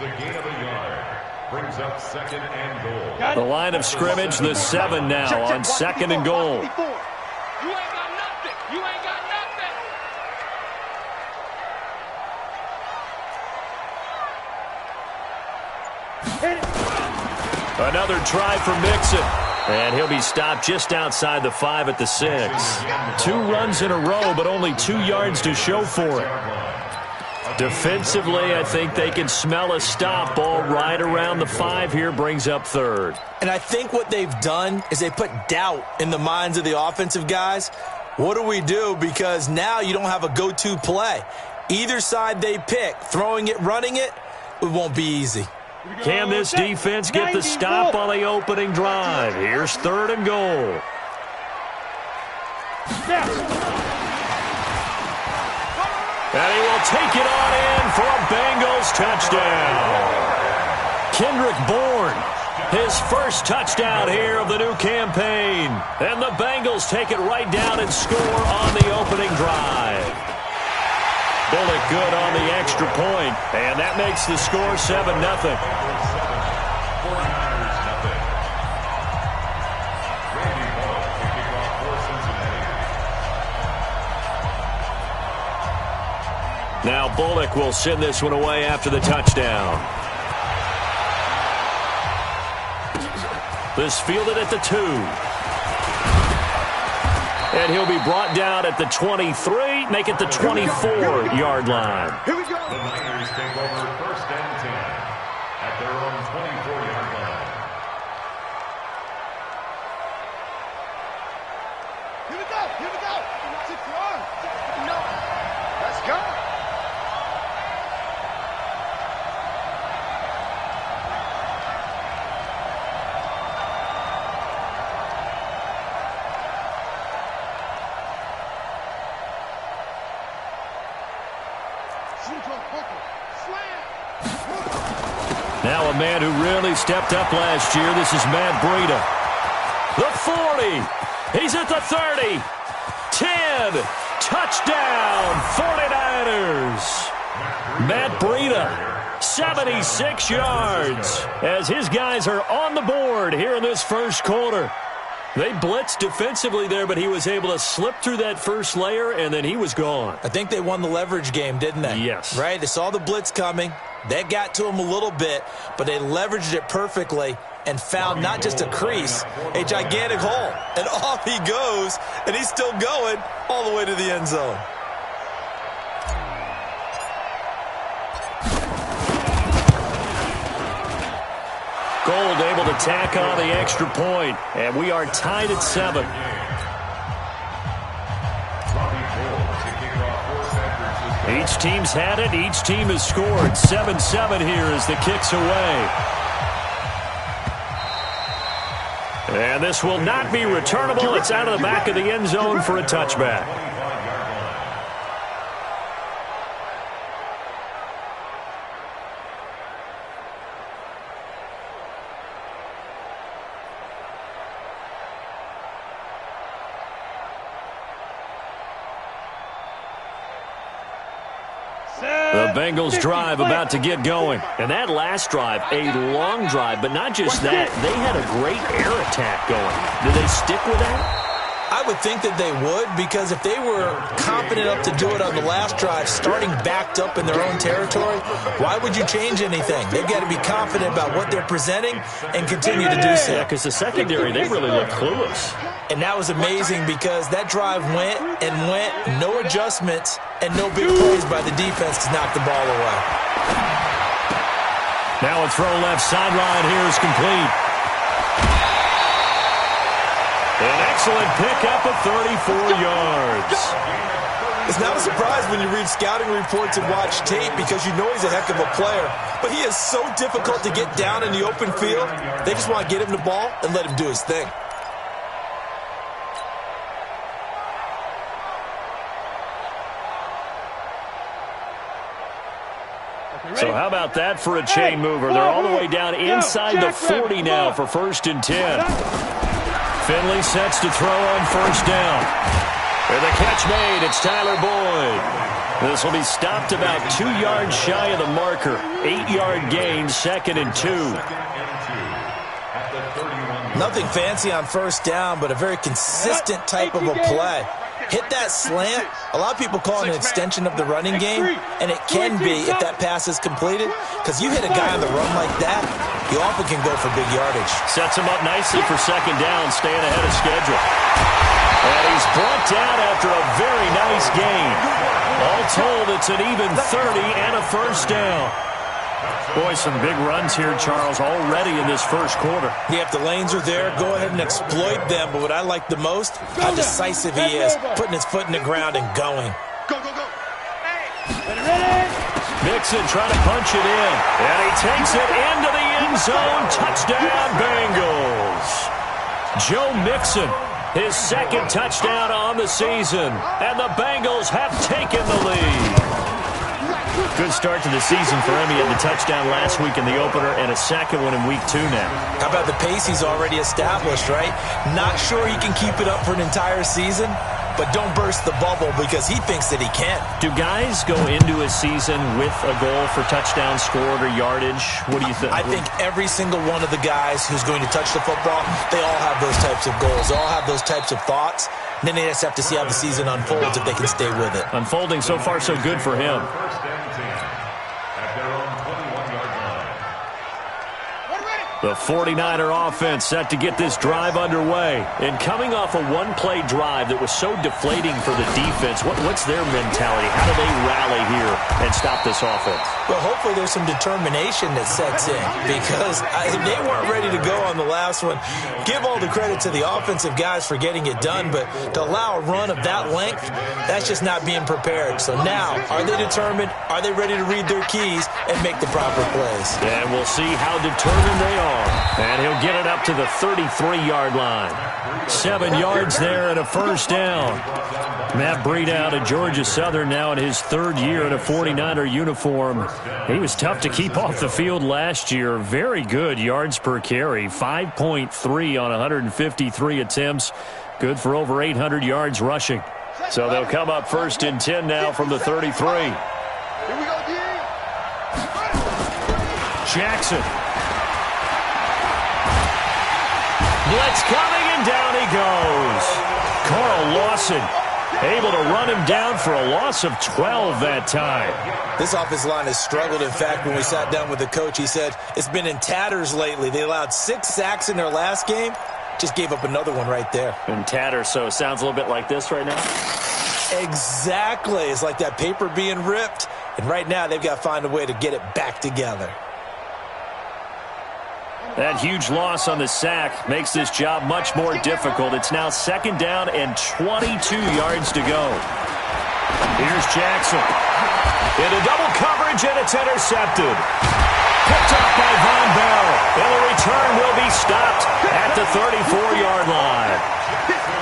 It's a gain of a yard. Brings up second and goal. The line of scrimmage, the 7 now on second and goal. You ain't got nothing. You ain't got nothing. Another try for Mixon. And he'll be stopped just outside the 5 at the 6. 2 runs in a row, but only 2 yards to show for it. Defensively, I think they can smell a stop. Ball right around the 5 here, brings up third. And I think what they've done is they put doubt in the minds of the offensive guys. What do we do? Because now you don't have a go-to play. Either side they pick, throwing it, running it, it won't be easy. Can this defense get the stop on the opening drive? Here's third and goal. And he will take it on in for a Bengals touchdown. Kendrick Bourne, his first touchdown here of the new campaign. And the Bengals take it right down and score on the opening drive. Bullock good on the extra point, and that makes the score 7-0. Now Bullock will send this one away after the touchdown. This fielded at the 2. And he'll be brought down at the 23, make it the 24-yard line. Here we go. The Niners take over first and 10 at their own 24-yard line. Here we go. Here we go. 6 yards. No. Let's go. Now a man who really stepped up last year. This is Matt Breida. The 40. He's at the 30. 10. Touchdown, 49ers. Matt Breida, 76 yards, as his guys are on the board here in this first quarter. They blitzed defensively there, but he was able to slip through that first layer, and then he was gone. I think they won the leverage game, didn't they? Yes. Right? They saw the blitz coming. That got to him a little bit, but they leveraged it perfectly and found not just a crease, a gigantic hole. And off he goes, and he's still going all the way to the end zone. Gold able to tack on the extra point, and we are tied at 7. Each team's had it. Each team has scored. 7-7 here as the kick's away. And this will not be returnable. It's out of the back of the end zone for a touchback. The Bengals drive about to get going. And that last drive, a long drive, but not just that. They had a great air attack going. Did they stick with that? I would think that they would, because if they were confident enough to do it on the last drive, starting backed up in their own territory, why would you change anything? They've got to be confident about what they're presenting and continue to do so. Yeah, because the secondary, they really looked clueless. And that was amazing because that drive went and went, no adjustments, and no big plays by the defense to knock the ball away. Now a throw left sideline here is complete. An excellent pickup of 34 yards. It's not a surprise when you read scouting reports and watch tape because you know he's a heck of a player. But he is so difficult to get down in the open field. They just want to get him the ball and let him do his thing. So how about that for a chain mover? They're all the way down inside the 40 now for 1st and 10. Finley sets to throw on 1st down. And the catch made, it's Tyler Boyd. This will be stopped about 2 yards shy of the marker. 8-yard gain, 2nd and 2. Nothing fancy on first down, but a very consistent type of a play. Hit that slant. A lot of people call it an extension of the running game, and it can be if that pass is completed, because you hit a guy on the run like that, you often can go for big yardage. Sets him up nicely for 2nd down, staying ahead of schedule. And he's brought down after a very nice gain. All told, it's an even 30 and a first down. Boy, some big runs here, Charles, already in this first quarter. Yeah, if the lanes are there, go ahead and exploit them. But what I like the most, how decisive he is, putting his foot in the ground and going. Go, go, go. Mixon trying to punch it in. And he takes it into the end zone. Touchdown, Bengals. Joe Mixon, his 2nd touchdown on the season. And the Bengals have taken the lead. Good start to the season for him. He had the touchdown last week in the opener and a 2nd one in week 2 now. How about the pace he's already established, right? Not sure he can keep it up for an entire season, but don't burst the bubble because he thinks that he can. Do guys go into a season with a goal for touchdown scored or yardage? What do you think? I think every single one of the guys who's going to touch the football, they all have those types of goals. They all have those types of thoughts. And then they just have to see how the season unfolds if they can stay with it. Unfolding so far so good for him. The 49er offense set to get this drive underway. And coming off a one-play drive that was so deflating for the defense, what's their mentality? How do they rally here and stop this offense? Well, hopefully there's some determination that sets in because they weren't ready to go on the last one. Give all the credit to the offensive guys for getting it done, but to allow a run of that length, that's just not being prepared. So now, are they determined? Are they ready to read their keys and make the proper plays? And we'll see how determined they are. And he'll get it up to the 33-yard line. 7 yards there and a first down. Matt Breida out of Georgia Southern now in his 3rd year in a 49er uniform. He was tough to keep off the field last year. Very good yards per carry. 5.3 on 153 attempts. Good for over 800 yards rushing. So they'll come up 1st and 10 now from the 33. Here we go, D. Jackson. Blitz coming, and down he goes. Carl Lawson able to run him down for a loss of 12 that time. This offensive line has struggled. In fact, when we sat down with the coach, he said it's been in tatters lately. They allowed 6 sacks in their last game. Just gave up another one right there. In tatters, so it sounds a little bit like this right now? Exactly. It's like that paper being ripped. And right now, they've got to find a way to get it back together. That huge loss on the sack makes this job much more difficult. It's now 2nd down and 22 yards to go. Here's Jackson. Into double coverage, and it's intercepted. Picked up by Von Bell. And the return will be stopped at the 34-yard line.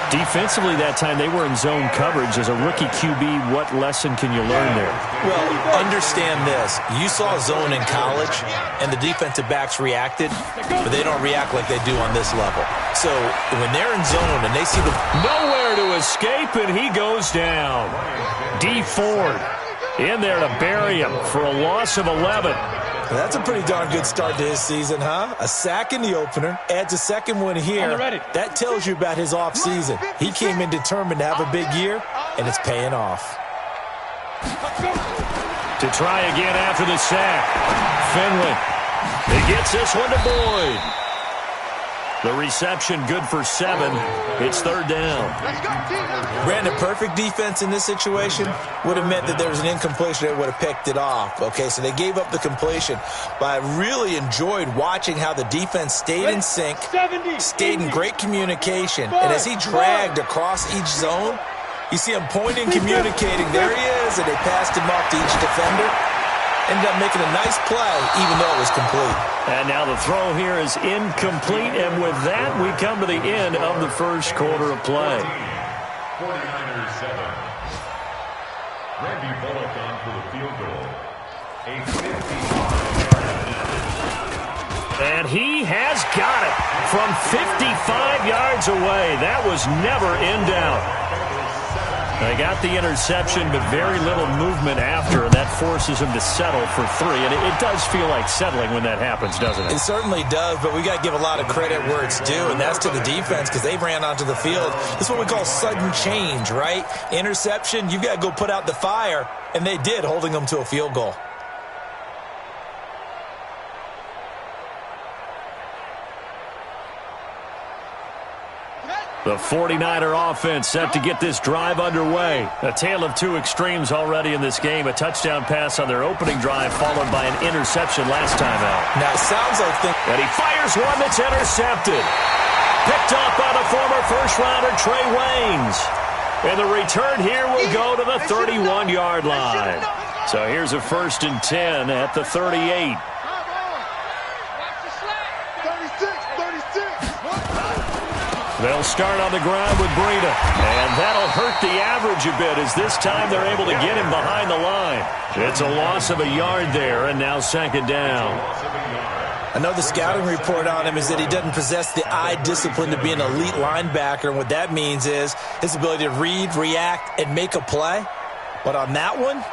Defensively that time, they were in zone coverage. As a rookie QB, what lesson can you learn there? Well, understand this. You saw zone in college, and the defensive backs reacted, but they don't react like they do on this level. So when they're in zone and they see the... Nowhere to escape, and he goes down. D. Ford in there to bury him for a loss of 11. That's a pretty darn good start to his season, huh? A sack in the opener, adds a 2nd one here. That tells you about his offseason. He came in determined to have a big year, and it's paying off. To try again after the sack. Finley. He gets this one to Boyd. The reception good for 7. It's 3rd down. Brandon, perfect defense in this situation would have meant that there was an incompletion that would have picked it off. Okay, so they gave up the completion. But I really enjoyed watching how the defense stayed in sync, stayed in great communication. And as he dragged across each zone, you see him pointing, communicating. There he is, and they passed him off to each defender. Ended up making a nice play, even though it was complete. And now the throw here is incomplete, and with that, we come to the end of the first quarter of play. 49ers 7. Randy Bullock on for the field goal. A 55-yard. And he has got it from 55 yards away. That was never in doubt. They got the interception, but very little movement after, and that forces him to settle for 3. And it does feel like settling when that happens, doesn't it? It certainly does, but we got to give a lot of credit where it's due, and that's to the defense because they ran onto the field. This is what we call sudden change, right? Interception, you've got to go put out the fire, and they did, holding them to a field goal. The 49er offense set to get this drive underway. A tale of two extremes already in this game. A touchdown pass on their opening drive followed by an interception last time out. Now, it sounds like... And he fires one that's intercepted. Picked up by the former first-rounder Trey Waynes. And the return here will go to the 31-yard line. So here's a 1st and 10 at the 38. They'll start on the ground with Breida. And that'll hurt the average a bit as this time they're able to get him behind the line. It's a loss of a yard there, and now 2nd down. I know the scouting report on him is that he doesn't possess the eye discipline to be an elite linebacker. And what that means is his ability to read, react, and make a play. But on that one,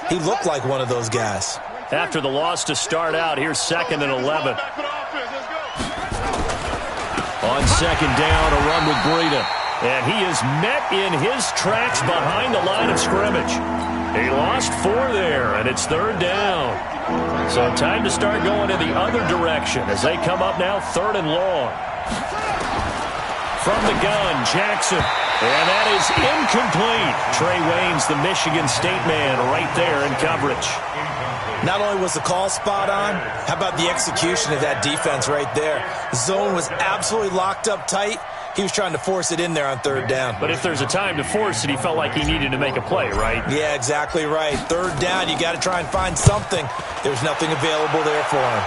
he looked like one of those guys. After the loss to start out, here's 2nd and 11. On 2nd down, a run with Breida. And he is met in his tracks behind the line of scrimmage. He lost 4 there, and it's 3rd down. So time to start going in the other direction as they come up now 3rd and long. From the gun, Jackson. And that is incomplete. Trey Waynes, the Michigan State man, right there in coverage. Not only was the call spot on, how about the execution of that defense right there? The zone was absolutely locked up tight. He was trying to force it in there on 3rd down. But if there's a time to force it, he felt like he needed to make a play, right? Yeah, exactly right. 3rd down, you got to try and find something. There's nothing available there for him.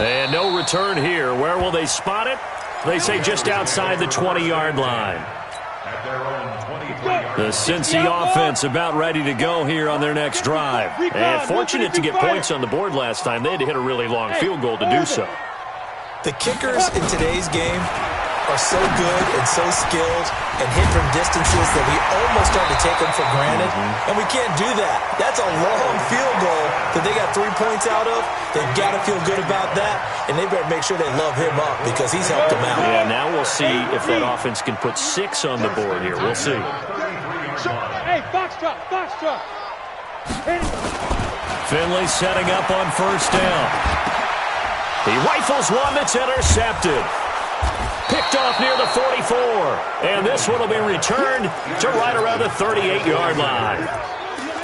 And no return here. Where will they spot it? They say just outside the 20-yard line. The Cincy offense about ready to go here on their next drive. And fortunate to get points on the board last time. They had to hit a really long field goal to do so. The kickers in today's game are so good and so skilled and hit from distances that we almost start to take them for granted. And we can't do that. That's a long field goal that they got 3 points out of. They've got to feel good about that, and they better make sure they love him up because he's helped them out. Yeah, now we'll see if that offense can put 6 on the board here. We'll see. Hey, Foxtrot, Foxtrot. Finley setting up on 1st down. He rifles one that's intercepted. Picked off near the 44. And this one will be returned to right around the 38-yard line.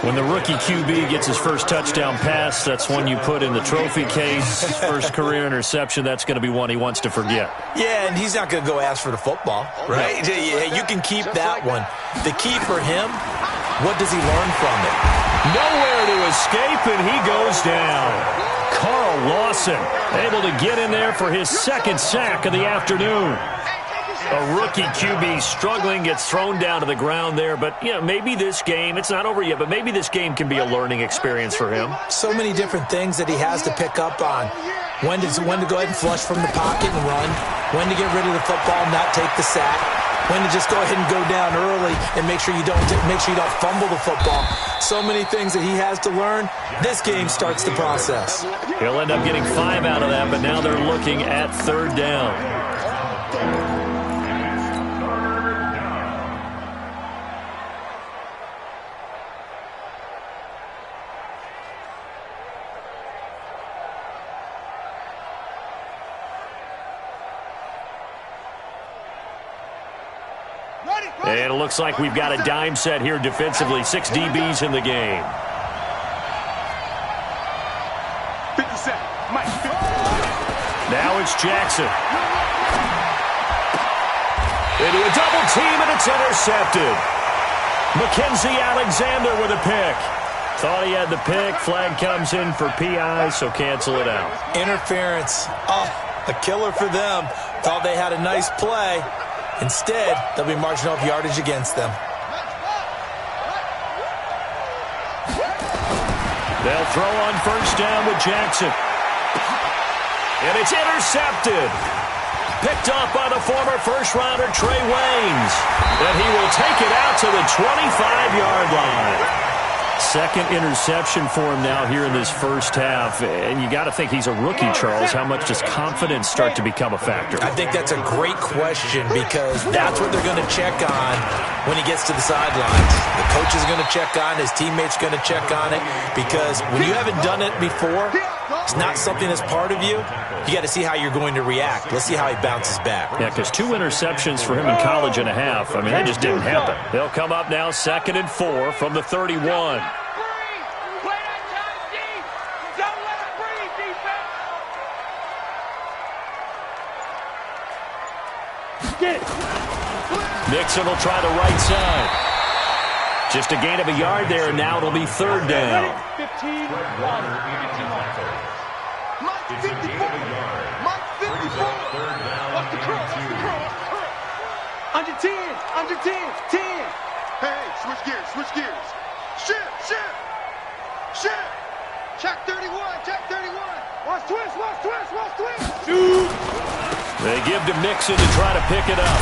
When the rookie QB gets his first touchdown pass, that's one you put in the trophy case. His first career interception, that's going to be one he wants to forget. Yeah, and he's not going to go ask for the football, right? Yeah, you can keep that one. The key for him, what does he learn from it? Nowhere to escape, and he goes down. Carl Lawson able to get in there for his 2nd sack of the afternoon. A rookie QB struggling, gets thrown down to the ground there. But, you know, maybe this game, it's not over yet, but maybe this game can be a learning experience for him. So many different things that he has to pick up on. When to go ahead and flush from the pocket and run. When to get rid of the football and not take the sack. When to just go ahead and go down early and make sure you don't fumble the football. So many things that he has to learn. This game starts the process. He'll end up getting 5 out of that, but now they're looking at 3rd down. And it looks like we've got a dime set here defensively. 6 DBs in the game. 57, Mike. Now it's Jackson. Into a double team, and it's intercepted. Mackenzie Alexander with a pick. Thought he had the pick. Flag comes in for PI, so cancel it out. Interference. Oh, a killer for them. Thought they had a nice play. Instead, they'll be marching off yardage against them. They'll throw on 1st down with Jackson. And it's intercepted. picked off by the former first-rounder Trey Waynes. And he will take it out to the 25-yard line. Second interception for him now here in this first half. And you got to think he's a rookie, Charles. How much does confidence start to become a factor? I think that's a great question because that's what they're going to check on when he gets to the sidelines. The coach is going to check on, his teammates are going to check on it, because when you haven't done it before, it's not something that's part of you. You got to see how you're going to react. Let's see how he bounces back. Yeah, because 2 interceptions for him in college and a half. I mean, that just didn't happen. They'll come up now 2nd and 4 from the 31. Mixon will try the right side. Just a gain of a yard there, and now it'll be 3rd down. 15. Mike 54. Mike 54. Watch the cross. Under 10. Under 10. 10. Hey, switch gears. Shift. Check 31. Watch twist. Shoot. They give to Mixon to try to pick it up.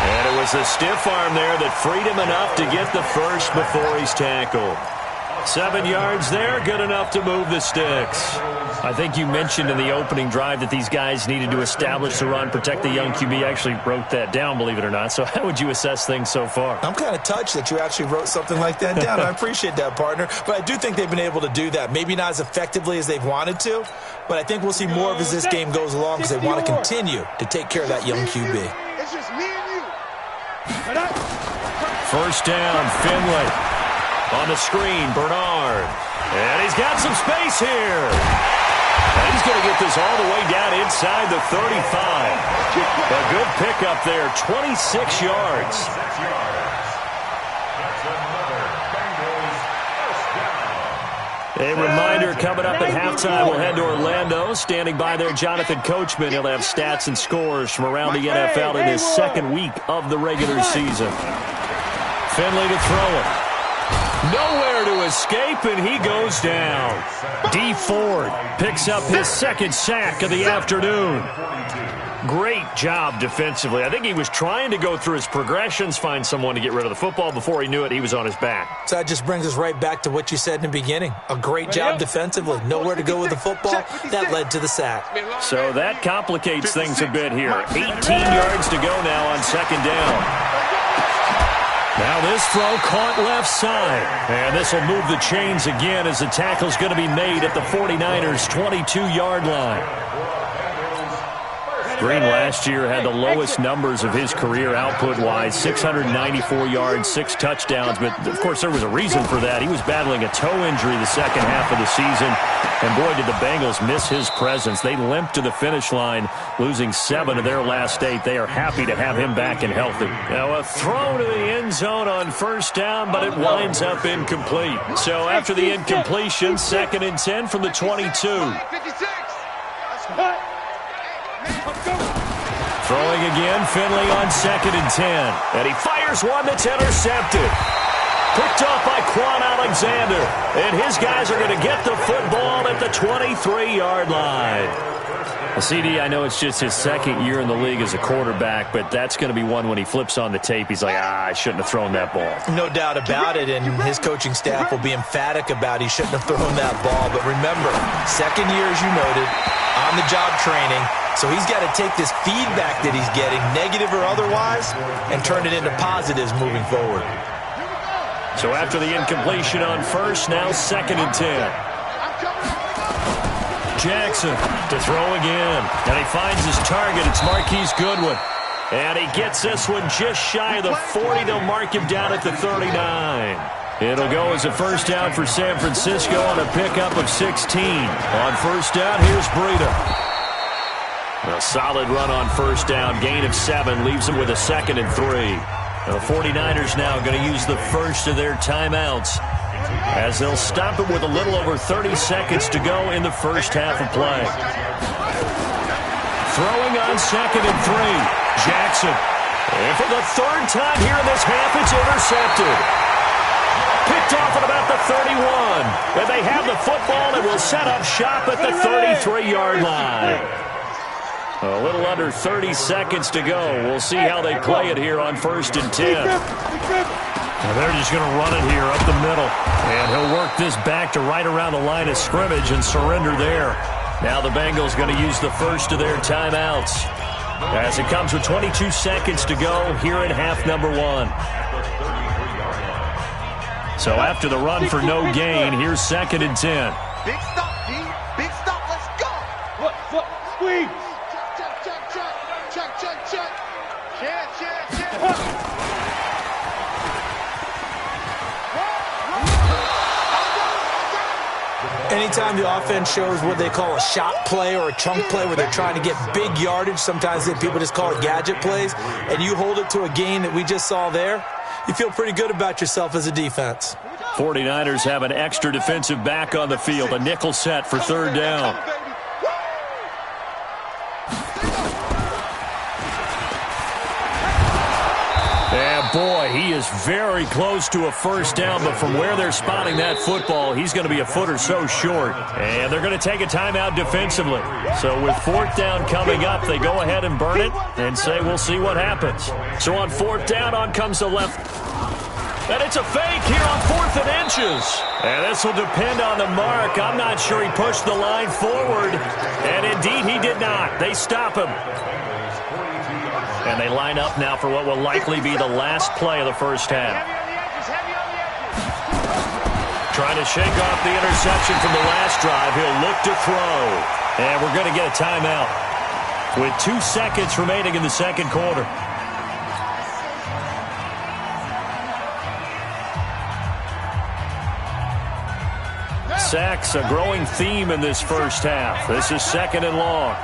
And it was a stiff arm there that freed him enough to get the first before he's tackled. 7 yards there, good enough to move the sticks. I think you mentioned in the opening drive that these guys needed to establish the run, protect the young QB. I actually wrote that down, believe it or not. So how would you assess things so far? I'm kind of touched that you actually wrote something like that down. I appreciate that, partner. But I do think they've been able to do that. Maybe not as effectively as they've wanted to, but I think we'll see more of as this game goes along because they want to continue to take care of that young QB. It's just me and you. First down, Finley. On the screen, Bernard. And he's got some space here. And he's going to get this all the way down inside the 35. A good pickup there, 26 yards. A reminder, coming up at halftime, we'll head to Orlando. Standing by there, Jonathan Coachman. He'll have stats and scores from around the NFL in his 2nd week of the regular season. Finley to throw it. Nowhere to escape, and he goes down. D. Ford picks up his 2nd sack of the afternoon. Great job defensively. I think he was trying to go through his progressions, find someone to get rid of the football. Before he knew it, he was on his back. So that just brings us right back to what you said in the beginning. A great job defensively. Nowhere to go with the football. That led to the sack. So that complicates things a bit here. 18 yards to go now on 2nd down. Now this throw caught left side. And this will move the chains again as the tackle's going to be made at the 49ers' 22-yard line. Green last year had the lowest numbers of his career output-wise, 694 yards, 6 touchdowns. But, of course, there was a reason for that. He was battling a toe injury the second half of the season. And, boy, did the Bengals miss his presence. They limped to the finish line, losing 7 of their last 8. They are happy to have him back and healthy. Now, a throw to the end zone on first down, but it winds up incomplete. So after the incompletion, 2nd and 10 from the 22. Throwing again, Finley on 2nd and 10. And he fires one that's intercepted. Picked off by Quan Alexander. And his guys are going to get the football at the 23-yard line. Well, CD, I know it's just his 2nd year in the league as a quarterback, but that's going to be one when he flips on the tape. He's like, I shouldn't have thrown that ball. No doubt about it, and his coaching staff will be emphatic about he shouldn't have thrown that ball. But remember, 2nd year, as you noted, on-the-job training. So he's got to take this feedback that he's getting, negative or otherwise, and turn it into positives moving forward. So after the incompletion on first, now 2nd and 10. Jackson to throw again. And he finds his target. It's Marquise Goodwin. And he gets this one just shy of the 40. They'll mark him down at the 39. It'll go as a first down for San Francisco on a pickup of 16. On first down, here's Breida. A solid run on first down. Gain of 7 leaves them with a 2nd and 3. Now the 49ers now going to use the first of their timeouts as they'll stop it with a little over 30 seconds to go in the first half of play. Throwing on 2nd and 3. Jackson. And for the 3rd time here in this half, it's intercepted. Picked off at about the 31. And they have the football and will set up shop at the 33-yard line. A little under 30 seconds to go. We'll see how they play it here on 1st and 10. Well, they're just going to run it here up the middle. And he'll work this back to right around the line of scrimmage and surrender there. Now the Bengals going to use the first of their timeouts as it comes with 22 seconds to go here in half number 1. So after the run for no gain, here's 2nd and 10. Big stop, D. Big stop. Let's go. Look, squeeze. Check. Check. Anytime the offense shows what they call a shot play or a chunk play where they're trying to get big yardage, sometimes people just call it gadget plays, and you hold it to a gain that we just saw there, you feel pretty good about yourself as a defense. 49ers have an extra defensive back on the field, a nickel set for 3rd down. Yeah, boy, he is very close to a 1st down, but from where they're spotting that football, he's going to be a foot or so short. And they're going to take a timeout defensively. So with 4th down coming up, they go ahead and burn it and say we'll see what happens. So on 4th down, on comes the left. And it's a fake here on 4th and inches. And this will depend on the mark. I'm not sure he pushed the line forward. And indeed, he did not. They stop him. And they line up now for what will likely be the last play of the 1st half. Trying to shake off the interception from the last drive. He'll look to throw. And we're going to get a timeout with 2 seconds remaining in the 2nd quarter. Sacks, a growing theme in this 1st half. This is 2nd and long.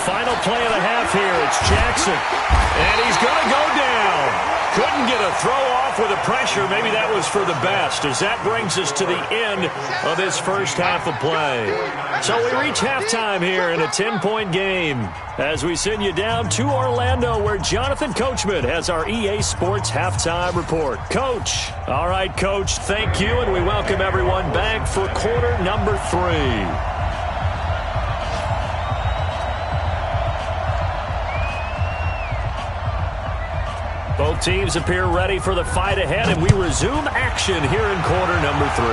Final play of the half here. It's Jackson. And he's going to go down. Couldn't get a throw off with the pressure. Maybe that was for the best, as that brings us to the end of this 1st half of play. So we reach halftime here in a 10-point game as we send you down to Orlando, where Jonathan Coachman has our EA Sports halftime report. Coach. All right, Coach, thank you, and we welcome everyone back for quarter number 3. Both teams appear ready for the fight ahead, and we resume action here in quarter number 3.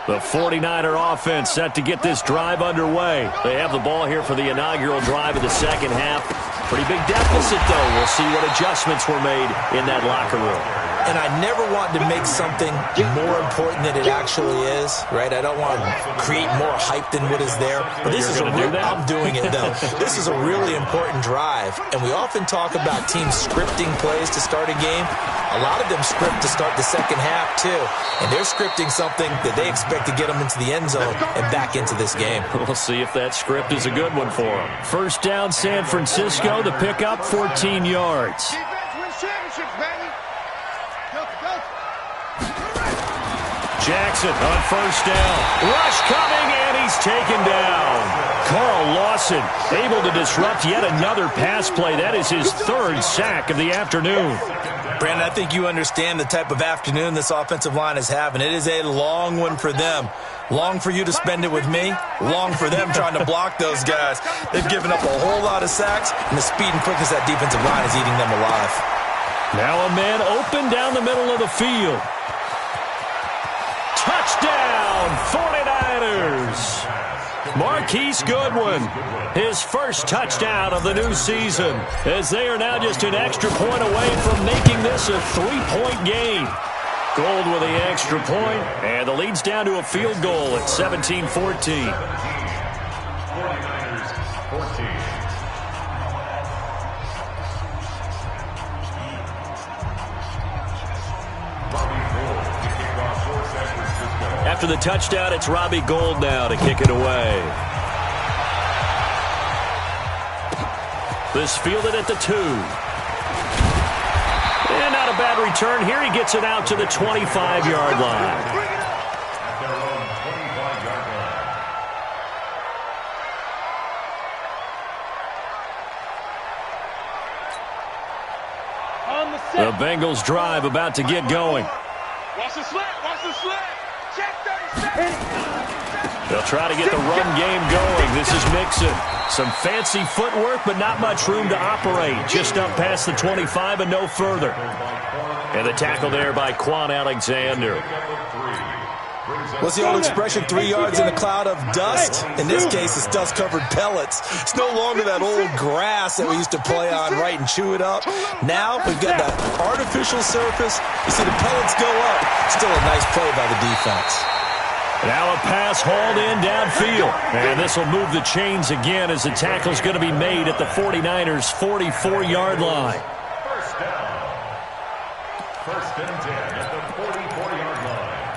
The 49er offense set to get this drive underway. They have the ball here for the inaugural drive of the 2nd half. Pretty big deficit, though. We'll see what adjustments were made in that locker room. And I never want to make something more important than it actually is, right? I don't want to create more hype than what is there. But this is I'm doing it, though. This is a really important drive. And we often talk about teams scripting plays to start a game. A lot of them script to start the 2nd half, too. And they're scripting something that they expect to get them into the end zone and back into this game. We'll see if that script is a good one for them. 1st down, San Francisco. The pickup, 14 yards. Jackson on 1st down. Rush coming, and he's taken down. Carl Lawson able to disrupt yet another pass play. That is his 3rd sack of the afternoon. Brandon, I think you understand the type of afternoon this offensive line is having. It is a long one for them. Long for you to spend it with me. Long for them trying to block those guys. They've given up a whole lot of sacks, and the speed and quickness of that defensive line is eating them alive. Now a man open down the middle of the field. Touchdown, 49ers. Marquise Goodwin, his 1st touchdown of the new season, as they are now just an extra point away from making this a 3-point game. Gold with the extra point, and the lead's down to a field goal at 17-14. 49ers 14. After the touchdown, it's Robbie Gould now to kick it away. This fielded at the 2. And not a bad return here. He gets it out to the 25-yard line. At their own 25-yard line. On the set. The Bengals drive about to get going. Watch the slant. Watch the slant. Check 30 seconds. They'll try to get the run game going. This is Mixon. Some fancy footwork, but not much room to operate. Just up past the 25 and no further. And the tackle there by Quan Alexander. What's the old expression, 3 yards in a cloud of dust? In this case, it's dust-covered pellets. It's no longer that old grass that we used to play on, right, and chew it up. Now we've got that artificial surface. You see the pellets go up. Still a nice play by the defense. Now a pass hauled in downfield. And this will move the chains again as the tackle's going to be made at the 49ers' 44-yard line. First down. First and 10 at the 44-yard line.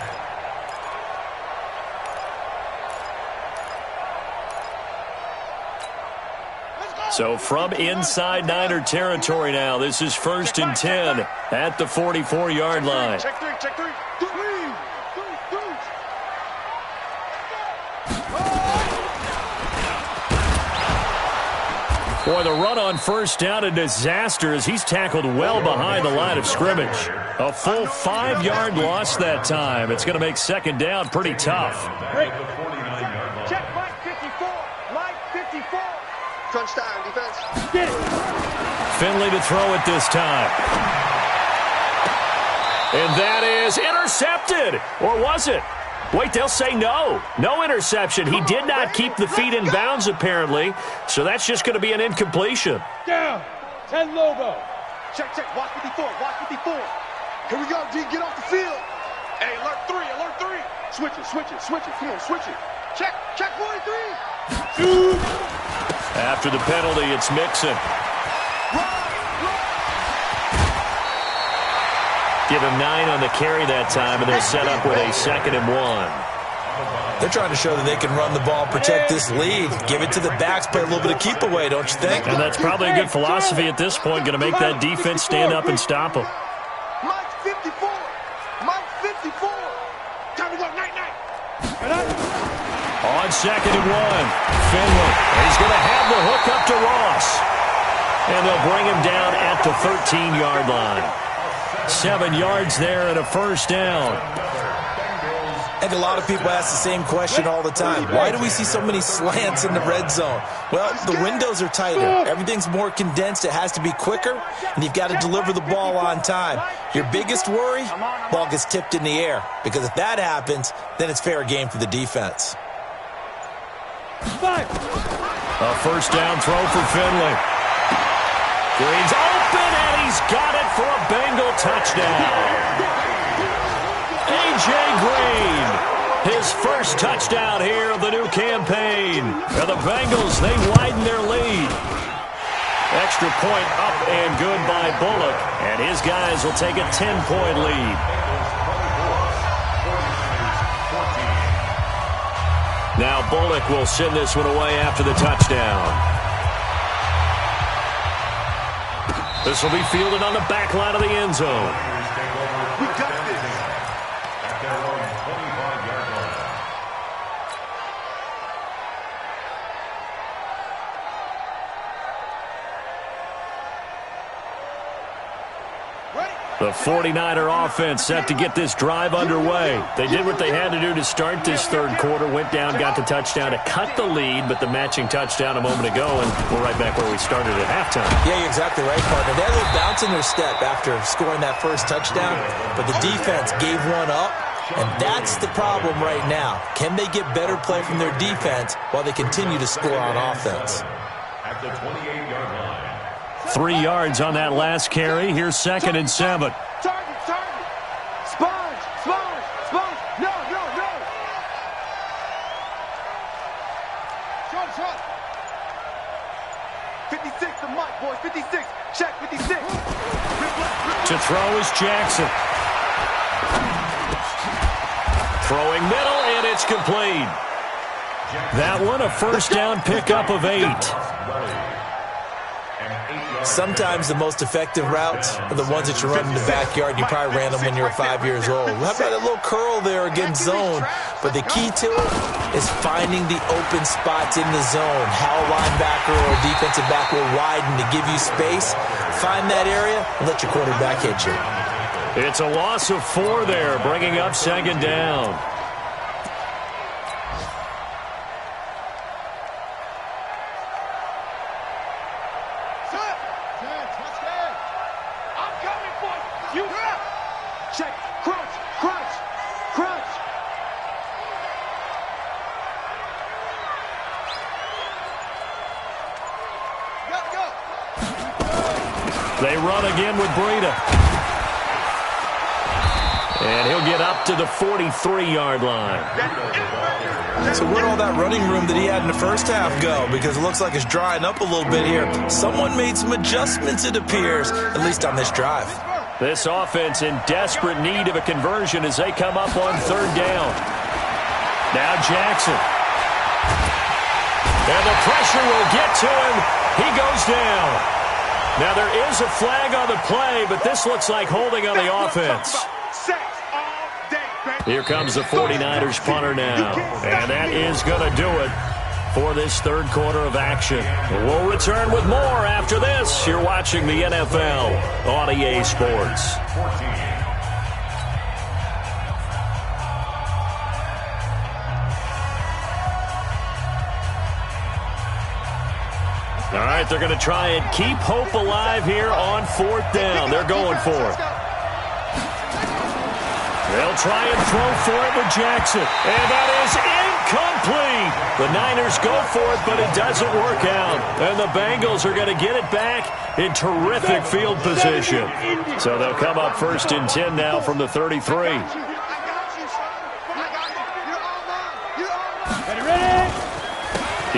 So from inside Niner territory now, this is first and 10 at the 44-yard line. Check three. Check three. Boy, the run on first down, a disaster as he's tackled well behind the line of scrimmage. A full 5-yard loss that time. It's going to make second down pretty tough. Check Mike 54. Mike 54. Crunch time, defense. Get it. Finley to throw it this time. And that is intercepted. Or was it? Wait, they'll say no. No interception. He did not keep the feet in bounds, apparently. So that's just going to be an incompletion. Down. 10 logo. Check. Watch 54. Watch 54. Here we go, G. Get off the field. Hey, alert 3. Alert 3. Switch it. Come on, switch it. Check 43. After the penalty, it's Mixon. Give him 9 on the carry that time, and they're set up with a 2nd and 1. They're trying to show that they can run the ball, protect this lead. Give it to the backs, play a little bit of keep away, don't you think? And that's probably a good philosophy at this point, going to make that defense stand up and stop him. Mike 54. Mike 54. Time to go, night. On 2nd and 1, Finley. He's going to have the hook up to Ross. And they'll bring him down at the 13-yard line. 7 yards there and a first down. I think a lot of people ask the same question all the time. Why do we see so many slants in the red zone? Well, the windows are tighter. Everything's more condensed. It has to be quicker, and you've got to deliver the ball on time. Your biggest worry, ball gets tipped in the air, because if that happens, then it's fair game for the defense. A first down throw for Finley. Green's open, and he's got it for a Bengal touchdown. A.J. Green, his first touchdown here of the new campaign. And the Bengals, they widen their lead. Extra point up and good by Bullock, and his guys will take a 10-point lead. Now Bullock will send this one away after the touchdown. This will be fielded on the back line of the end zone. We got this. At their own 25-yard line. The 49er offense set to get this drive underway. They did what they had to do to start this third quarter, went down, got the touchdown to cut the lead, but the matching touchdown a moment ago, and we're right back where we started at halftime. Yeah, you're exactly right, partner. They had a little bounce in their step after scoring that first touchdown, but the defense gave one up, and that's the problem right now. Can they get better play from their defense while they continue to score on offense? At the 28-yard line. 3 yards on that last carry. Here's 2nd and 7. Target. Sponge. No. Shot. 56, the mic, boys. 56. Check, 56. To throw is Jackson. Throwing middle, and it's complete. That one, a first down pickup of 8. And Sometimes the most effective routes are the ones that you run in the backyard. You probably ran them when you were 5 years old. How about a little curl there against zone? But the key to it is finding the open spots in the zone. How a linebacker or a defensive back will widen to give you space. Find that area and let your quarterback hit you. It's a loss of 4 there, bringing up second down. Check. Crunch. Crunch. Crunch. Go. They run again with Breida. And he'll get up to the 43-yard line. So where'd all that running room that he had in the first half go? Because it looks like it's drying up a little bit here. Someone made some adjustments, it appears, at least on this drive. This offense in desperate need of a conversion as they come up on third down. Now Jackson. And the pressure will get to him. He goes down. Now there is a flag on the play, but this looks like holding on the offense. Here comes the 49ers punter now. And that is going to do it for this third quarter of action. We'll return with more after this. You're watching the NFL on EA Sports. All right, they're going to try and keep hope alive here on fourth down. They're going for it. They'll try and throw for it with Jackson. And that is incomplete. The Niners go for it, but it doesn't work out. And the Bengals are going to get it back in terrific field position. So they'll come up first and 10 now from the 33.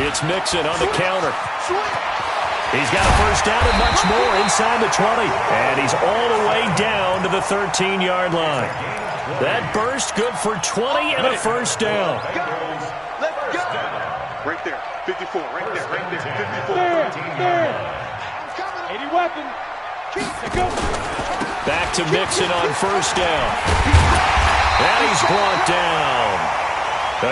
It's Mixon on the counter. He's got a first down and much more inside the 20. And he's all the way down to the 13-yard line. That burst good for 20 and a first down. Let's go. Right there. 54. Right there. 54. 80 weapon. Back to Mixon on first down. And he's brought down.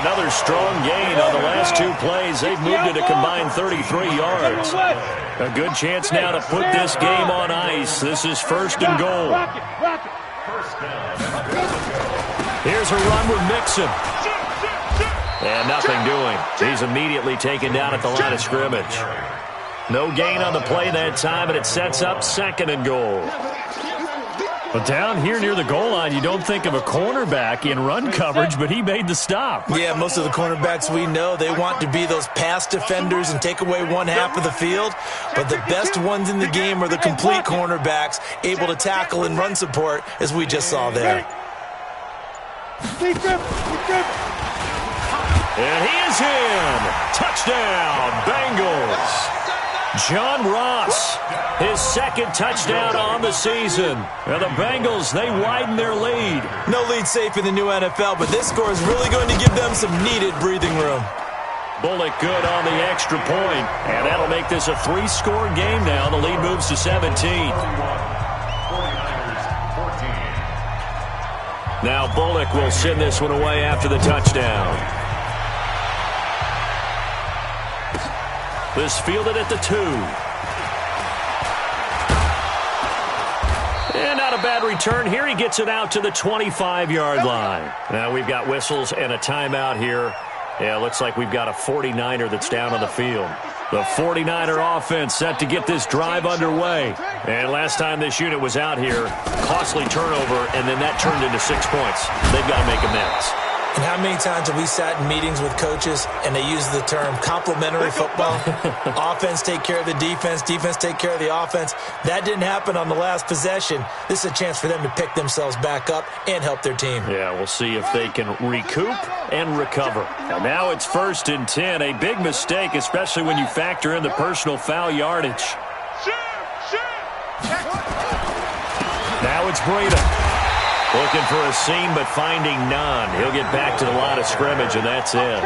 Another strong gain on the last 2 plays. They've moved it a combined 33 yards. A good chance now to put this game on ice. This is first and goal. Here's a run with Mixon. And nothing doing. He's immediately taken down at the line of scrimmage. No gain on the play that time, and it sets up second and goal. But down here near the goal line, you don't think of a cornerback in run coverage, but he made the stop. Yeah, most of the cornerbacks we know, they want to be those pass defenders and take away one half of the field. But the best ones in the game are the complete cornerbacks, able to tackle and run support, as we just saw there. And he is in. Touchdown, Bengals. John Ross, his second touchdown on the season. And the Bengals, they widen their lead. No lead safe in the new NFL, but this score is really going to give them some needed breathing room. Bullock good on the extra point. And that'll make this a 3-score game now. The lead moves to 17. Now Bullock will send this one away after the touchdown. This fielded at the 2. And not a bad return. Here he gets it out to the 25-yard line. Now we've got whistles and a timeout here. Yeah, looks like we've got a 49er that's down on the field. The 49er offense set to get this drive underway. And last time this unit was out here, costly turnover, and then that turned into 6 points. They've got to make amends. And how many times have we sat in meetings with coaches and they use the term complementary football? Offense take care of the defense, defense take care of the offense. That didn't happen on the last possession. This is a chance for them to pick themselves back up and help their team. Yeah, we'll see if they can recoup and recover. And now it's first and 10. A big mistake, especially when you factor in the personal foul yardage. Now it's Breida. Looking for a seam, but finding none. He'll get back to the line of scrimmage, and that's it.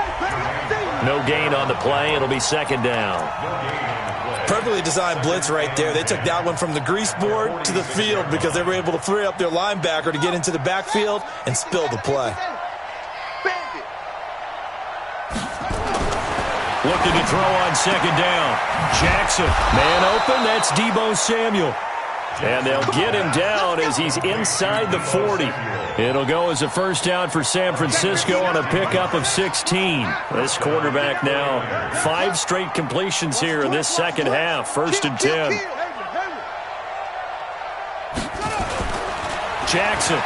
No gain on the play. It'll be second down. Perfectly designed blitz right there. They took that one from the grease board to the field because they were able to free up their linebacker to get into the backfield and spill the play. Looking to throw on second down. Jackson, man open, that's Deebo Samuel. And they'll get him down as he's inside the 40. It'll go as a first down for San Francisco on a pickup of 16. This quarterback now, 5 straight completions here in this second half. First and 10. Jackson.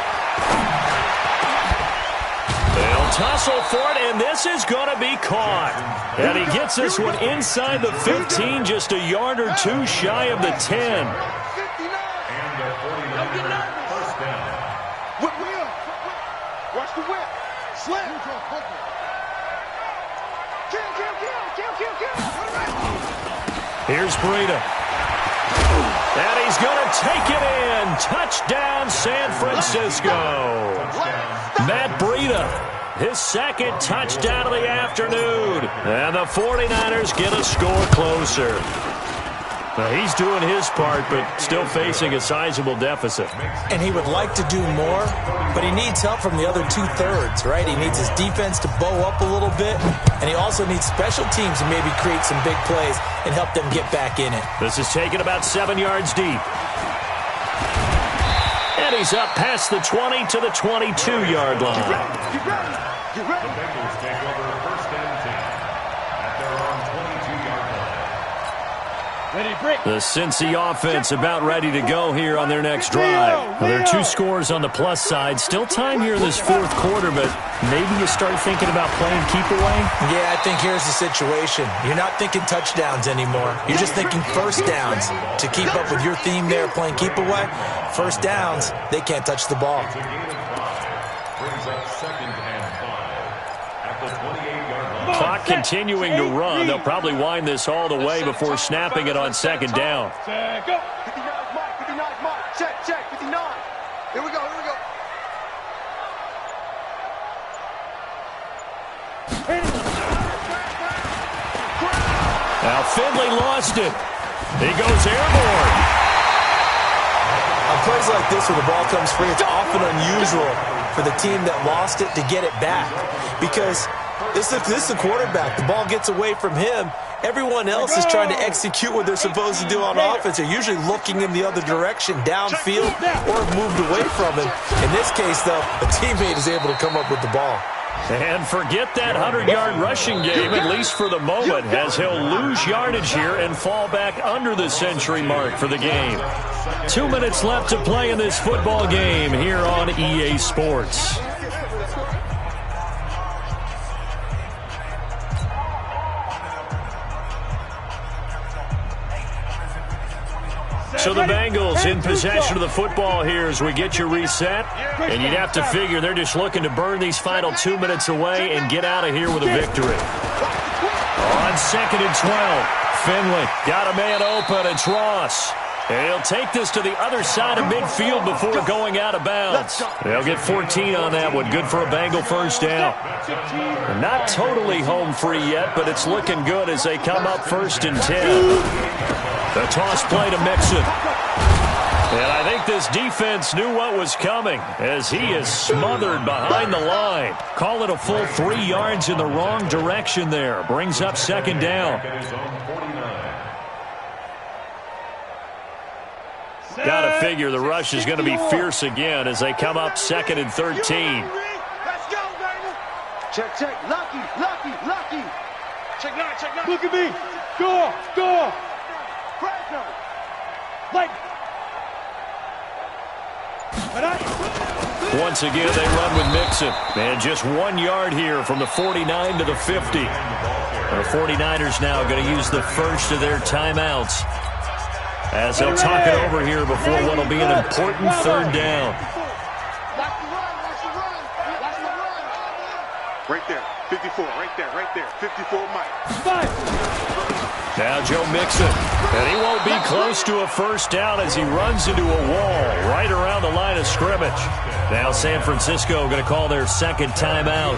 They'll tussle for it, and this is going to be caught. And he gets this one inside the 15, just a yard or two shy of the 10. Watch the whip. Slam. Here's Breida. And he's going to take it in. Touchdown, San Francisco. Matt Breida, his second touchdown of the afternoon. And the 49ers get a score closer. Now, he's doing his part, but still facing a sizable deficit. And he would like to do more, but he needs help from the other two-thirds, right? He needs his defense to bow up a little bit, and he also needs special teams to maybe create some big plays and help them get back in it. This is taken about 7 yards deep. And he's up past the 20 to the 22-yard line. Get ready. The Bengals take over first and 10 at their own 22-yard line. The Cincy offense about ready to go here on their next drive. Well, there are 2 scores on the plus side. Still time here in this fourth quarter, but maybe you start thinking about playing keep away? Yeah, I think here's the situation. You're not thinking touchdowns anymore. You're just thinking first downs. To keep up with your theme there, playing keep away, first downs, they can't touch the ball. It's a gain of 5. Brings up second and 5 at the 28-yard line. Clock continuing to run. They'll probably wind this all the way before snapping it on second down. 59 Mike. 59 Mike. Check. 59. Here we go. Now Finley lost it. He goes airborne. On plays like this where the ball comes free, it's often unusual for the team that lost it to get it back. Because this is the quarterback. The ball gets away from him. Everyone else is trying to execute what they're supposed to do on offense. They're usually looking in the other direction, downfield, or moved away from him. In this case, though, a teammate is able to come up with the ball. And forget that 100-yard rushing game, at least for the moment, as he'll lose yardage here and fall back under the century mark for the game. 2 minutes left to play in this football game here on EA Sports. So the Bengals in possession of the football here as we get you reset. And you'd have to figure they're just looking to burn these final 2 minutes away and get out of here with a victory. On second and 12, Finley got a man open. It's Ross. And he'll take this to the other side of midfield before going out of bounds. They'll get 14 on that one. Good for a Bengal first down. They're not totally home free yet, but it's looking good as they come up first and 10. The toss play to Mixon. And I think this defense knew what was coming as he is smothered behind the line. Call it a full 3 yards in the wrong direction there. Brings up second down. Got to figure the rush is going to be fierce again as they come up second and 13. Let's go, baby. Check. Lucky. Check 9. Look at me. Go. Once again, they run with Mixon. And just 1 yard here from the 49 to the 50. The 49ers now going to use the first of their timeouts as they'll talk it over here before what will be an important third down. Right there. 54. Right there. 54 Mike. Now Joe Mixon, and he won't be close to a first down as he runs into a wall right around the line of scrimmage. Now San Francisco going to call their second timeout.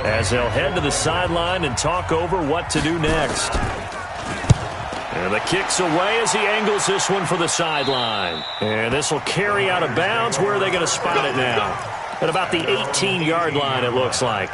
as they'll head to the sideline and talk over what to do next. And the kick's away as he angles this one for the sideline. And this will carry out of bounds. Where are they going to spot it now? At about the 18-yard line, it looks like.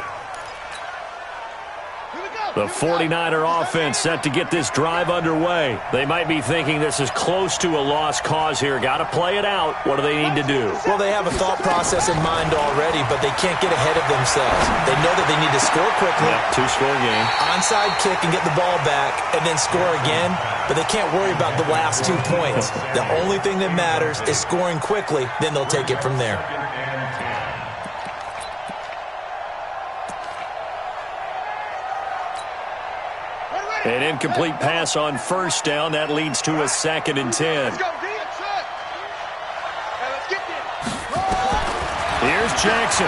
The 49er offense set to get this drive underway. They might be thinking this is close to a lost cause here. Got to play it out. What do they need to do? Well, they have a thought process in mind already, but they can't get ahead of themselves. They know that they need to score quickly. Yeah, two-score game. Onside kick and get the ball back and then score again, but they can't worry about the last 2 points. The only thing that matters is scoring quickly, then they'll take it from there. An incomplete pass on first down. That leads to a 2nd and 10. Here's Jackson.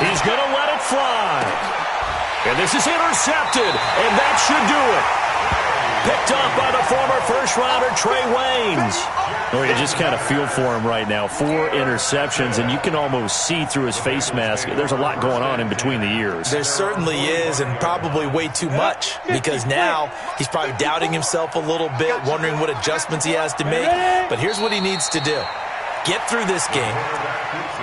He's going to let it fly. And this is intercepted, and that should do it. Picked up by the former first-rounder Trey Waynes. Well, you just kind of feel for him right now. 4 interceptions, and you can almost see through his face mask. There's a lot going on in between the ears. There certainly is, and probably way too much, because now he's probably doubting himself a little bit, wondering what adjustments he has to make. But here's what he needs to do. Get through this game,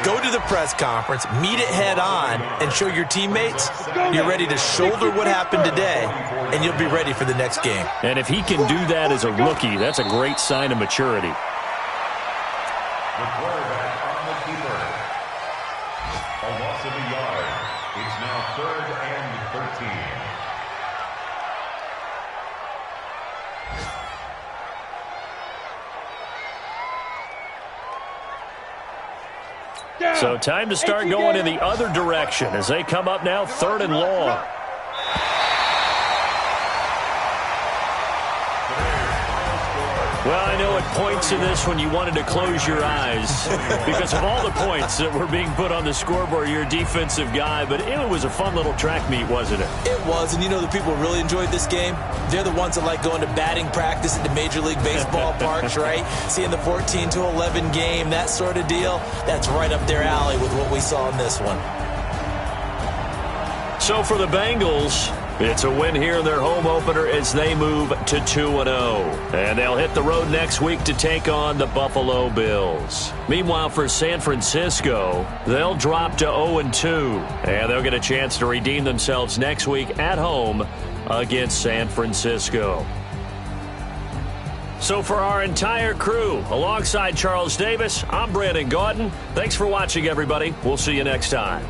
go to the press conference, meet it head on, and show your teammates you're ready to shoulder what happened today, and you'll be ready for the next game. And if he can do that as a rookie, that's a great sign of maturity. The quarterback on the keeper. A loss of a yard. It's now 3rd and 13. So time to start going in the other direction as they come up now 3rd and long. Well, I know at points in this when you wanted to close your eyes because of all the points that were being put on the scoreboard. You're a defensive guy, but it was a fun little track meet, wasn't it? It was, and you know the people who really enjoyed this game? They're the ones that like going to batting practice at the Major League Baseball parks, right? Seeing the 14-11 game, that sort of deal. That's right up their alley with what we saw in this one. So for the Bengals, it's a win here in their home opener as they move to 2-0. And they'll hit the road next week to take on the Buffalo Bills. Meanwhile, for San Francisco, they'll drop to 0-2. And they'll get a chance to redeem themselves next week at home against San Francisco. So for our entire crew, alongside Charles Davis, I'm Brandon Gaudin. Thanks for watching, everybody. We'll see you next time.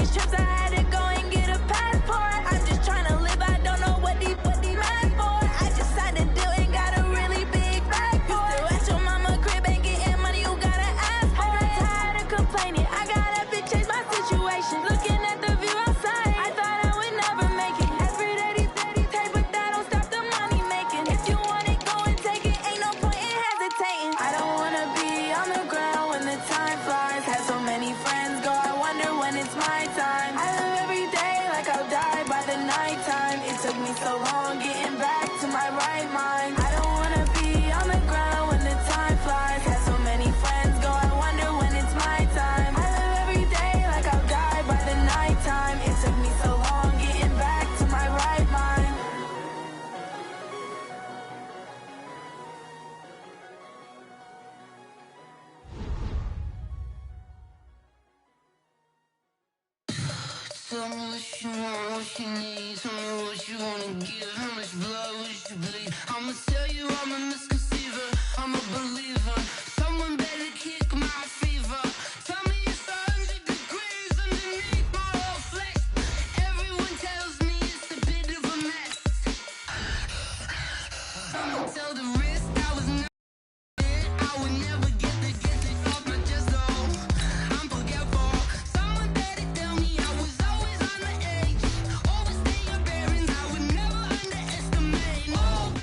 these trips, I had to go and get a passport. I'm just trying to live, I don't know what these mad for. I just signed a deal and got a really big bag for it. Still at your mama crib ain't getting money, you gotta ask for it. I'm tired of complaining, I gotta change my situation. Looking at the view outside, I thought I would never make it. Every day these take, but that don't stop the money making. If you want it, go and take it, ain't no point in hesitating. I don't wanna be on the ground when the time flies. Had so many friends go, I wonder when it's my time. I live every day like I'll die by the nighttime. It took me so long getting back to my right mind. I don't wanna be on the ground when the time flies. Had so many friends go, I wonder when it's my time. I live every day like I'll die by the nighttime. It took me so long getting back to my right mind. Tell me what you want, what you need. Tell me what you wanna give. How much blood would you bleed? I'ma tell you I'm a misconceiver. I'm a believer. Someone better kick my fever. Tell me it's 100 degrees underneath my whole flesh. Everyone tells me it's a bit of a mess. I'ma tell the risk I was not in. I would never get the off my chest though. I'm forgetful. Someone better tell me I was always on the edge. Overstay your bearings, I would never underestimate. Oh.